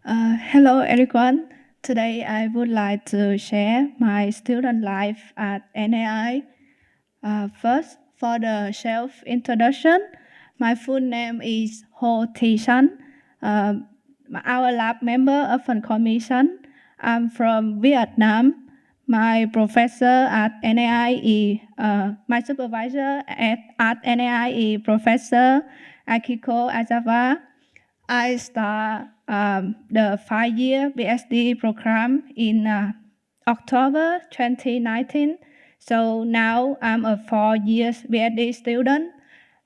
Hello everyone. Today I would like to share my student life at NII. First, for the self-introduction, my full name is Ho Thi San. Our lab member often call me San. I'm from Vietnam. My professor at NII my supervisor at NII is Professor Akiko Azawa. I start the 5-year PhD program in October 2019. So now I'm a 4-year PhD student,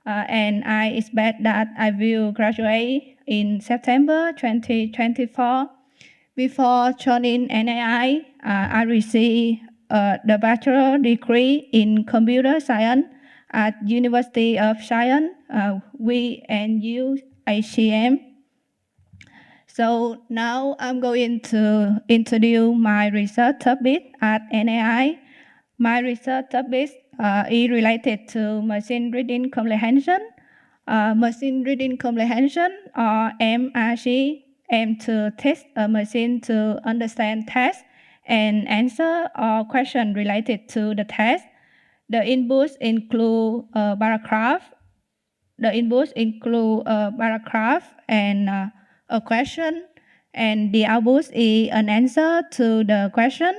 and I expect that I will graduate in September 2024. Before joining NII, I received the bachelor degree in computer science at University of Science, VNU HCM. So now I'm going to introduce my research topic at NII. My research topic is related to machine reading comprehension. Machine reading comprehension, or MRC, aim to teach a machine to understand text and answer all questions related to the text. The inputs include a paragraph. And a question, and the output is an answer to the question.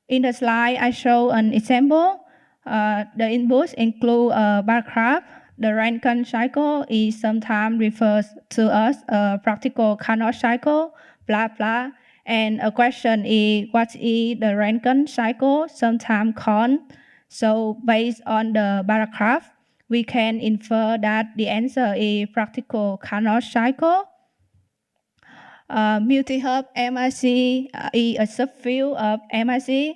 In the slide, I show an example. The inputs include a paragraph. The Rankine cycle is sometimes referred to as a practical Carnot cycle, blah, blah. And a question is, what is the Rankine cycle, sometimes called? So based on the paragraph, we can infer that the answer is practical Carnot cycle. Multi-hop MRC is a subfield of MRC.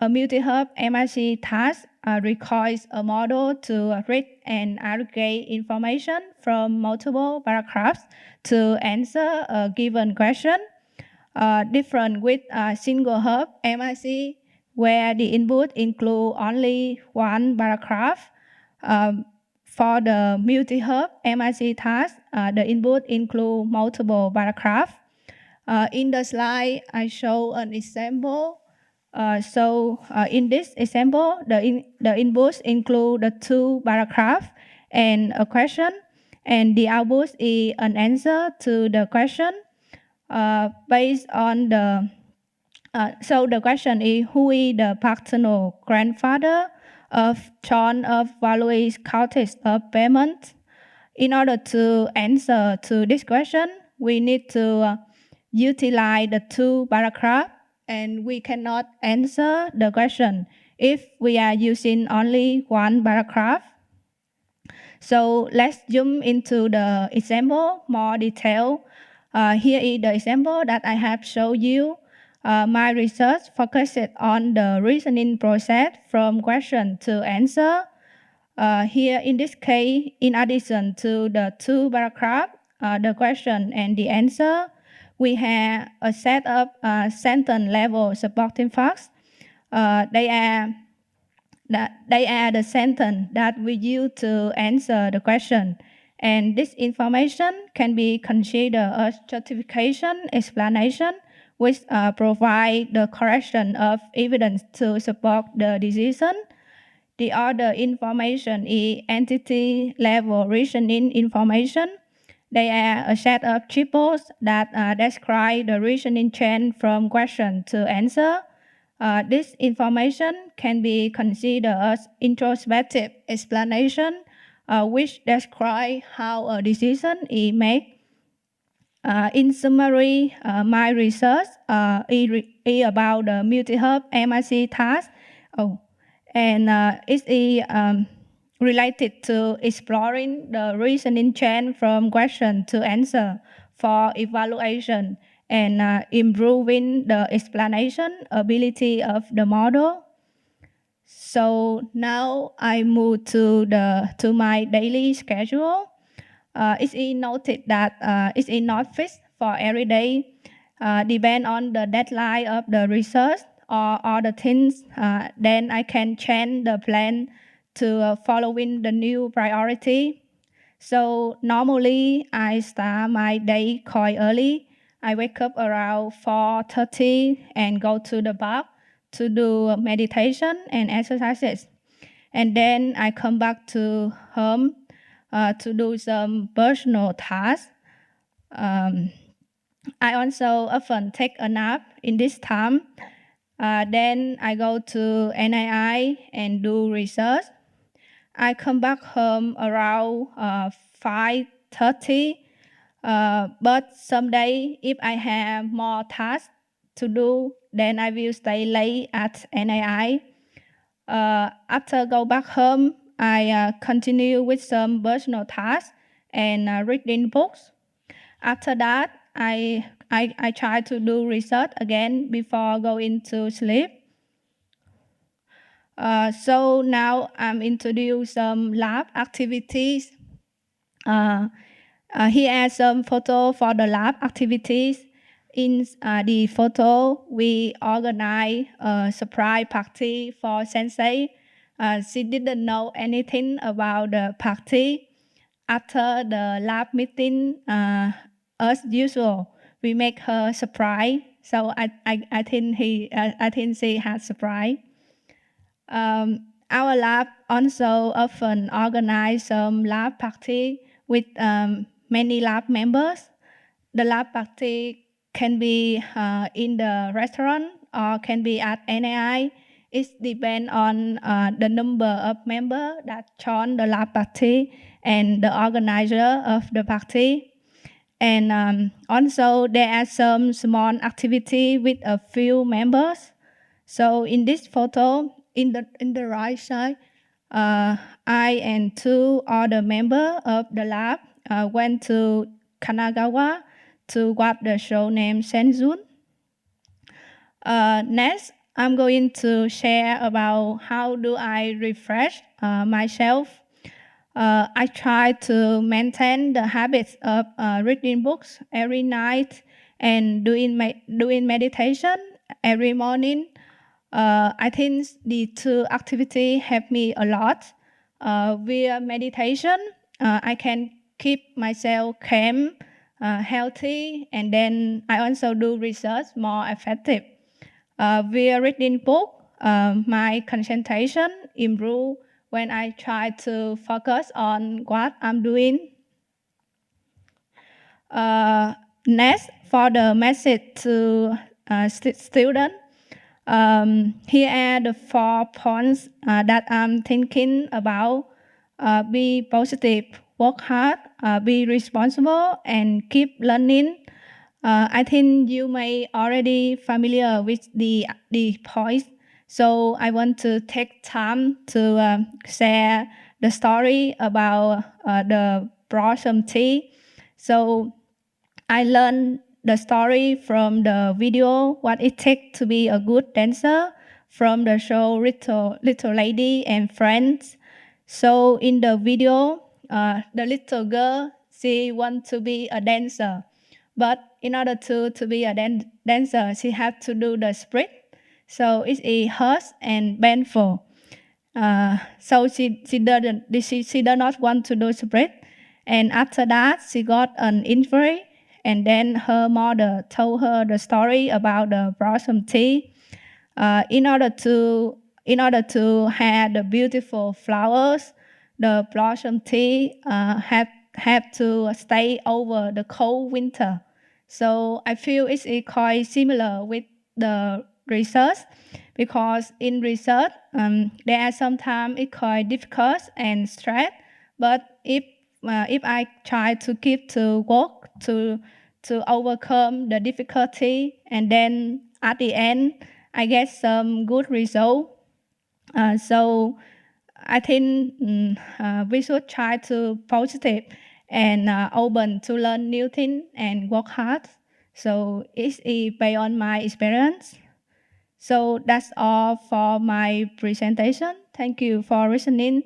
A multi-hop MRC task requires a model to read and aggregate information from multiple paragraphs to answer a given question. Different with a single hop MRC, where the input include only one paragraph. For the multi-hop MRC task, the input include multiple paragraphs. In the slide, I show an example. In this example, the inputs include the 2 paragraphs and a question, and the output is an answer to the question. Based on the so the question is, who is the paternal grandfather of John of Value's Countess of Payment? In order to answer to this question, we need to utilize the 2 paragraphs, and we cannot answer the question if we are using only 1 paragraph. So let's jump into the example more detail. Here is the example that I have shown you. My research focused on the reasoning process from question to answer. Here in this case, in addition to the 2 paragraphs, the question and the answer, we have a set of sentence level supporting facts. They are the sentence that we use to answer the question. And this information can be considered as justification explanation, which provide the correction of evidence to support the decision. The other information is entity level reasoning information. They are a set of triples that describe the reasoning chain from question to answer. This information can be considered as introspective explanation, which describe how a decision is made. In summary, my research is about the multi-hop MRC task, and it is related to exploring the reasoning chain from question to answer for evaluation and improving the explanation ability of the model. So now I move to my daily schedule. It is noted that it is not fixed for every day. Depend on the deadline of the research or other things. Then I can change the plan to following the new priority. So normally I start my day quite early. I wake up around 4:30 and go to the park to do meditation and exercises. And then I come back to home to do some personal tasks. I also often take a nap in this time. Then I go to NII and do research. I come back home around 5:30. But someday, if I have more tasks to do, then I will stay late at NII. After go back home, I continue with some personal tasks and reading books. After that, I try to do research again before going to sleep. So now I'm introduce some lab activities. Here are some photos for the lab activities. In the photo, we organize a surprise party for Sensei. She didn't know anything about the party. After the lab meeting, as usual, we make her surprise. So I think she had surprise. Our lab also often organize some lab party with many lab members. The lab party can be in the restaurant or can be at NII. It depends on the number of members that join the lab party and the organizer of the party. And also there are some small activity with a few members. So in this photo, in the right side, I and two other members of the lab went to Kanagawa to watch the show named Senjun. Next, I'm going to share about how do I refresh myself. I try to maintain the habits of reading books every night and doing meditation every morning. I think the two activities help me a lot. Via meditation, I can keep myself calm, healthy, and then I also do research more effective. Via reading book, my concentration improve when I try to focus on what I'm doing. Next, for the message to students, here are the 4 points that I'm thinking about. Be positive, work hard, be responsible, and keep learning. I think you may already familiar with the points. So I want to take time to share the story about the blossom tea. So I learned the story from the video, what it takes to be a good dancer, from the show Little Lady and Friends. So in the video, the little girl, she wants to be a dancer. But in order to be a dancer, she had to do the split. So it's hard and painful. So she did not want to do split. And after that, she got an injury. And then her mother told her the story about the blossom tea. In order to have the beautiful flowers, the blossom tea have to stay over the cold winter. So I feel it's quite similar with the research, because in research there are sometimes it's quite difficult and stress. But if I try to keep to work to overcome the difficulty, and then at the end I get some good result. So I think we should try to positive and open to learn new things and work hard. So it's based on my experience. So that's all for my presentation. Thank you for listening.